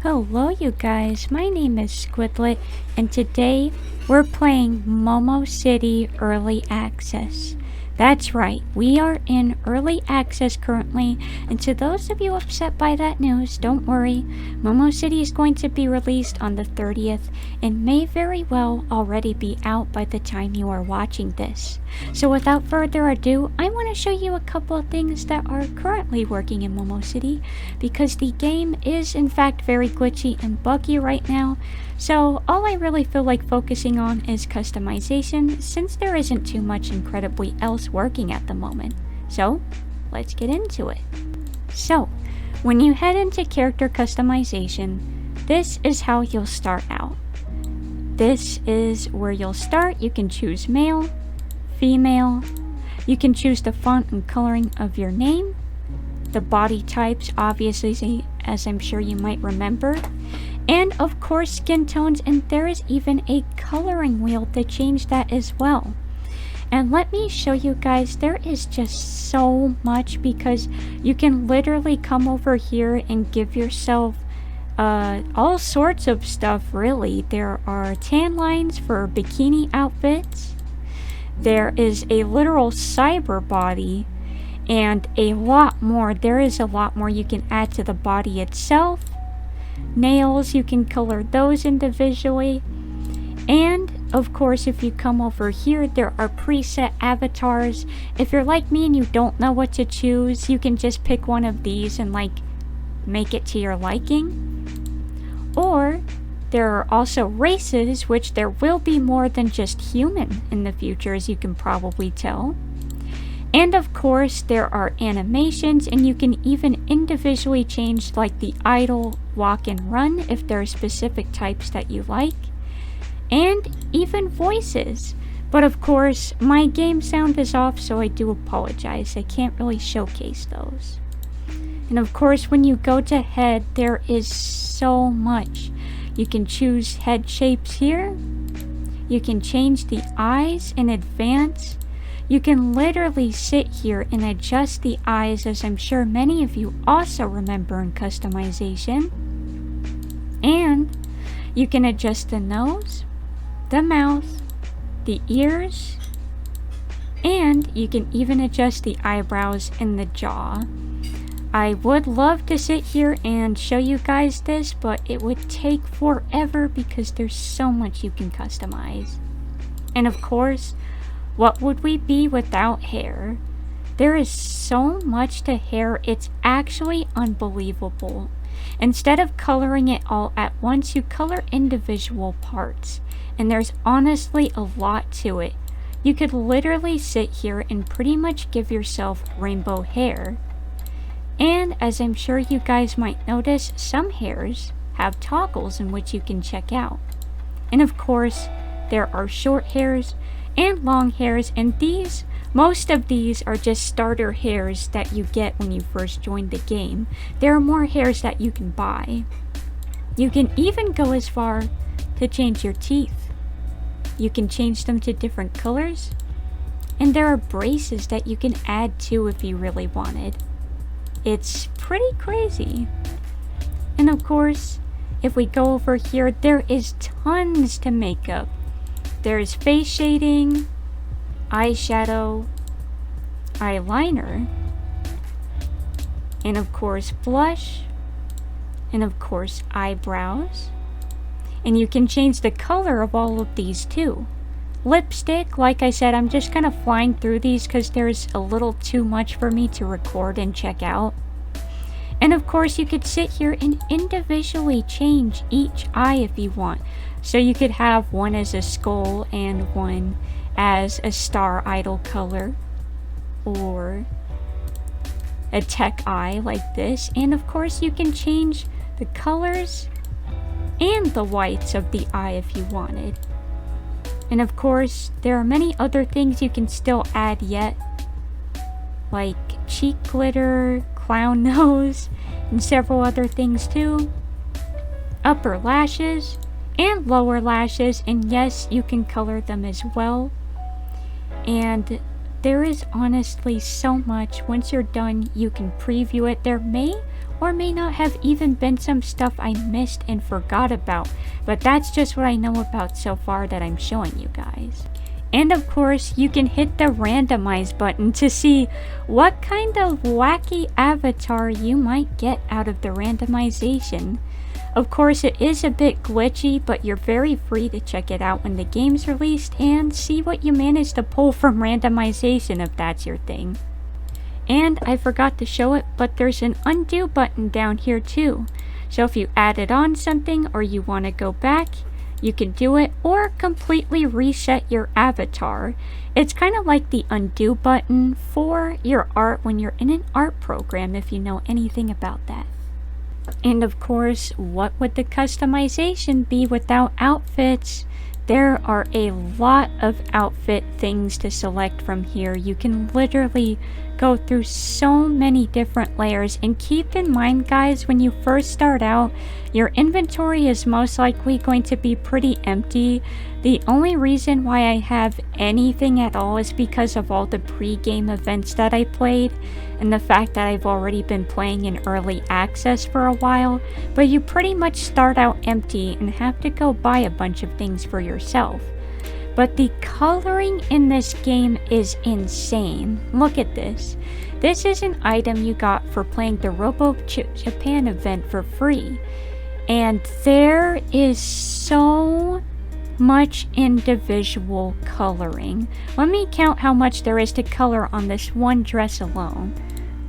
Hello you guys, my name is Squidlet and today we're playing Momo City Early Access. That's right, we are in Early Access currently, and to those of you upset by that news, don't worry. Momo City is going to be released on the 30th and may very well already be out by the time you are watching this. So without further ado, I want to show you a couple of things that are currently working in Momo City, because the game is in fact very glitchy and buggy right now. So all I really feel like focusing on is customization, since there isn't too much incredibly else working at the moment. So let's get into it. So when you head into character customization, this is how you'll start out. This is where you'll start. You can choose male, female, you can choose the font and coloring of your name, the body types obviously as I'm sure you might remember, and of course skin tones, and there is even a coloring wheel to change that as well. And let me show you guys, there is just so much, because you can literally come over here and give yourself all sorts of stuff really. There are tan lines for bikini outfits, there is a literal cyber body, and a lot more. There is a lot more you can add to the body itself. Nails, you can color those individually. And of course, if you come over here, there are preset avatars. If you're like me and you don't know what to choose, you can just pick one of these and make it to your liking. Or there are also races, which there will be more than just human in the future, as you can probably tell. And of course, there are animations, and you can even individually change like the idle, walk, and run if there are specific types that you like. And even voices. But of course, my game sound is off, so I do apologize. I can't really showcase those. And of course, when you go to head, there is so much. You can choose head shapes here. You can change the eyes in advance. You can literally sit here and adjust the eyes, as I'm sure many of you also remember in customization. And you can adjust the nose, the mouth, the ears, and you can even adjust the eyebrows and the jaw. I would love to sit here and show you guys this, but it would take forever because there's so much you can customize. And of course, what would we be without hair? There is so much to hair, it's actually unbelievable. Instead of coloring it all at once, you color individual parts. And there's honestly a lot to it. You could literally sit here and pretty much give yourself rainbow hair. And as I'm sure you guys might notice, some hairs have toggles in which you can check out. And of course, there are short hairs and long hairs, and most of these are just starter hairs that you get when you first join the game. There are more hairs that you can buy. You can even go as far to change your teeth. You can change them to different colors, and there are braces that you can add to if you really wanted. It's pretty crazy. And of course, if we go over here, there is tons to makeup. There's face shading, eyeshadow, eyeliner, and of course blush, and of course eyebrows. And you can change the color of all of these too. Lipstick, like I said, I'm just kind of flying through these because there's a little too much for me to record and check out. And of course, you could sit here and individually change each eye if you want. So you could have one as a skull and one as a star idol color, or a tech eye like this. And of course, you can change the colors and the whites of the eye if you wanted. And of course, there are many other things you can still add yet, like cheek glitter, clown nose, and several other things too. Upper lashes and lower lashes, and yes, you can color them as well. And there is honestly so much. Once you're done, you can preview it. There may or may not have even been some stuff I missed and forgot about, but that's just what I know about so far that I'm showing you guys. And of course, you can hit the randomize button to see what kind of wacky avatar you might get out of the randomization. Of course, it is a bit glitchy, but you're very free to check it out when the game's released and see what you manage to pull from randomization if that's your thing. And I forgot to show it, but there's an undo button down here too. So if you added on something or you want to go back, you can do it, or completely reset your avatar. It's kind of like the undo button for your art when you're in an art program, if you know anything about that. And of course, what would the customization be without outfits? There are a lot of outfit things to select from here. You can literally go through so many different layers, and keep in mind guys, when you first start out, your inventory is most likely going to be pretty empty. The only reason why I have anything at all is because of all the pre-game events that I played and the fact that I've already been playing in early access for a while, but you pretty much start out empty and have to go buy a bunch of things for yourself. But the coloring in this game is insane. Look at this. This is an item you got for playing the Robo Japan event for free. And there is so much individual coloring. Let me count how much there is to color on this one dress alone.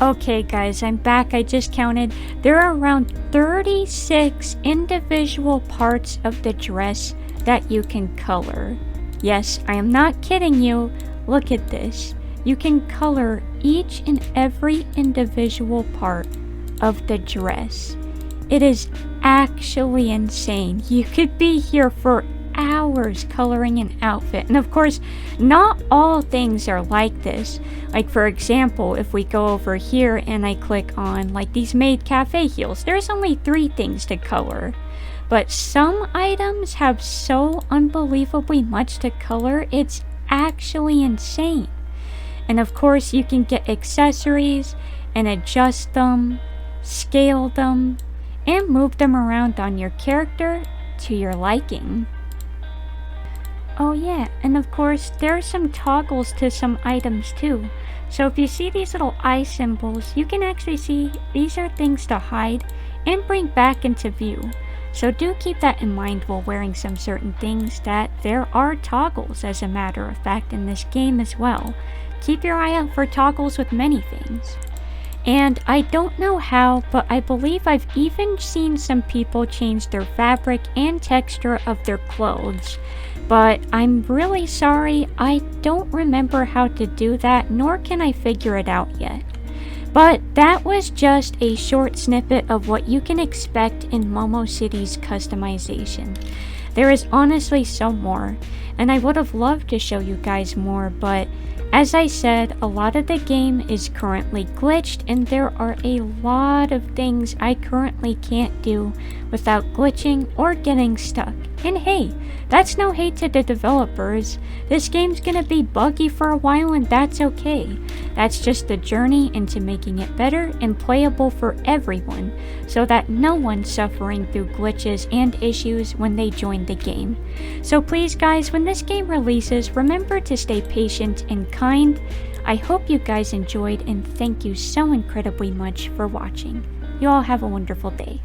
Okay guys, I'm back. I just counted. There are around 36 individual parts of the dress that you can color. Yes, I am not kidding you. Look at this. You can color each and every individual part of the dress. It is actually insane. You could be here for hours coloring an outfit. And of course, not all things are like this. Like for example, if we go over here and I click on like these maid cafe heels, there's only 3 things to color. But some items have so unbelievably much to color, it's actually insane. And of course, you can get accessories and adjust them, scale them, and move them around on your character to your liking. Oh yeah, and of course, there are some toggles to some items too. So if you see these little eye symbols, you can actually see these are things to hide and bring back into view. So do keep that in mind while wearing some certain things, that there are toggles as a matter of fact in this game as well. Keep your eye out for toggles with many things. And I don't know how, but I believe I've even seen some people change their fabric and texture of their clothes. But I'm really sorry, I don't remember how to do that, nor can I figure it out yet. But that was just a short snippet of what you can expect in Momo City's customization. There is honestly so more, and I would have loved to show you guys more, but as I said, a lot of the game is currently glitched, and there are a lot of things I currently can't do without glitching or getting stuck. And hey, that's no hate to the developers. This game's gonna be buggy for a while, and that's okay. That's just the journey into making it better and playable for everyone, so that no one's suffering through glitches and issues when they join the game. So please guys, when this game releases, remember to stay patient and kind. I hope you guys enjoyed, and thank you so incredibly much for watching. You all have a wonderful day.